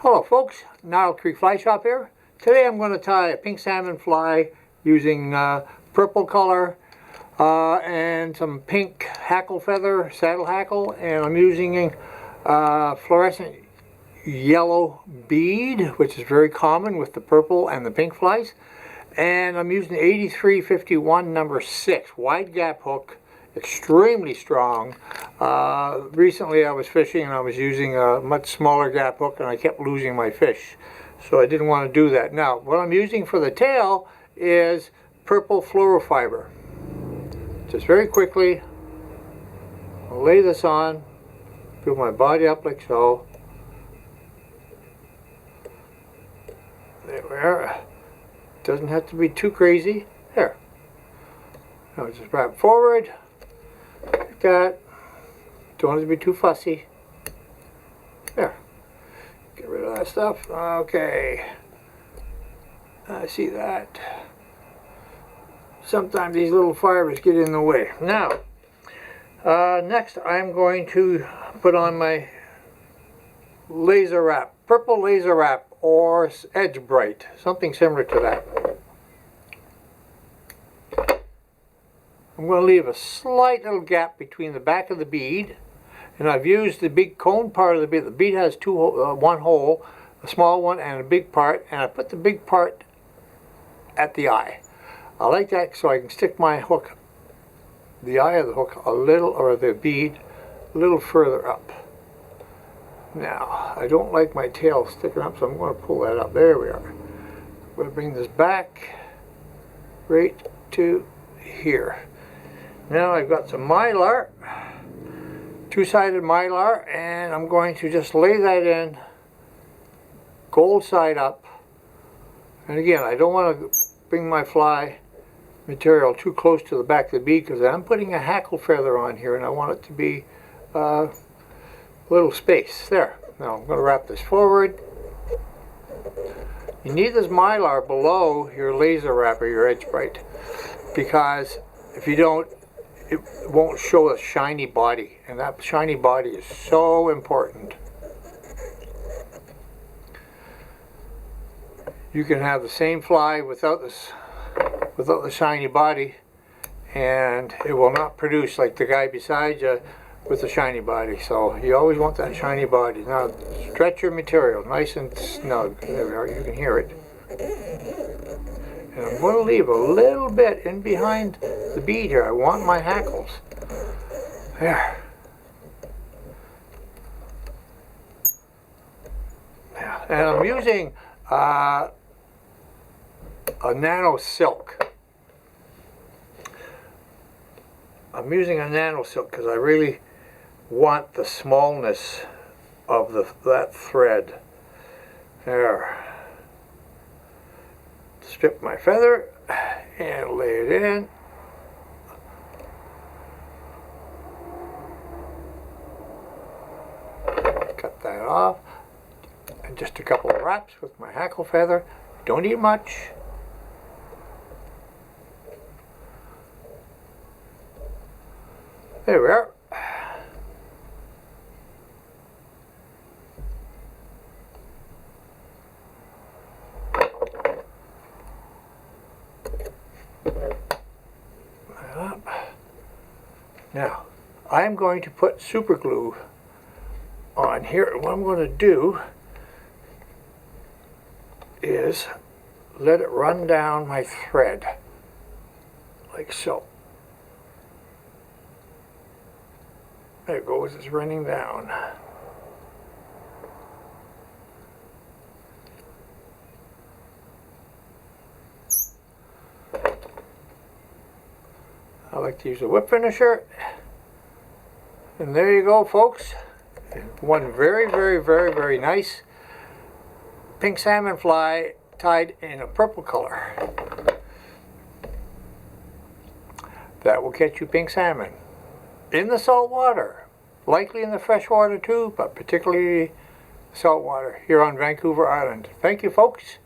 Hello folks, Nile Creek Fly Shop here. Today I'm going to tie a pink salmon fly using purple color and some pink hackle feather, saddle hackle, and I'm using fluorescent yellow bead, which is very common with the purple and the pink flies. And I'm using 8351 number 6 wide gap hook, extremely strong. Recently I was fishing and I was using a much smaller gap hook and I kept losing my fish, so I didn't want to do that. Now what I'm using for the tail is purple fluorofiber. Just very quickly I'll lay this on, build my body up like so. There we are. Doesn't have to be too crazy. There. Now just wrap forward like that. Don't want it to be too fussy. There. Get rid of that stuff. Okay. I see that. Sometimes these little fibers get in the way. Now, next I'm going to put on my laser wrap, purple laser wrap or edge bright, something similar to that. I'm going to leave a slight little gap between the back of the bead, and I've used the big cone part of the bead. The bead has one hole, a small one and a big part, and I put the big part at the eye. I like that so I can stick my hook, the eye of the hook, a little, or the bead, a little further up. Now, I don't like my tail sticking up, so I'm going to pull that up. There we are. I'm going to bring this back right to here. Now I've got some mylar, two-sided mylar, and I'm going to just lay that in gold side up. And again, I don't want to bring my fly material too close to the back of the bead because I'm putting a hackle feather on here and I want it to be a little space. There. Now I'm going to wrap this forward. You need this mylar below your laser wrap or your edge bright, because if you don't, it won't show a shiny body, and that shiny body is so important. You can have the same fly without the shiny body, and it will not produce like the guy beside you with the shiny body. So you always want that shiny body. Now stretch your material nice and snug. There we are, you can hear it. And I'm going to leave a little bit in behind the bead here. I want my hackles. There. Yeah. And I'm using a nano silk. I'm using a nano silk because I really want the smallness of that thread. There. Strip my feather and lay it in. Cut that off. And just a couple of wraps with my hackle feather. Don't need much. There we are. Now, I'm going to put super glue on here. What I'm going to do is let it run down my thread, like so. There it goes, it's running down. I like to use a whip finisher. And there you go, folks. One very, very, very, very nice pink salmon fly tied in a purple color. That will catch you pink salmon in the salt water, likely in the fresh water too, but particularly salt water here on Vancouver Island. Thank you, folks.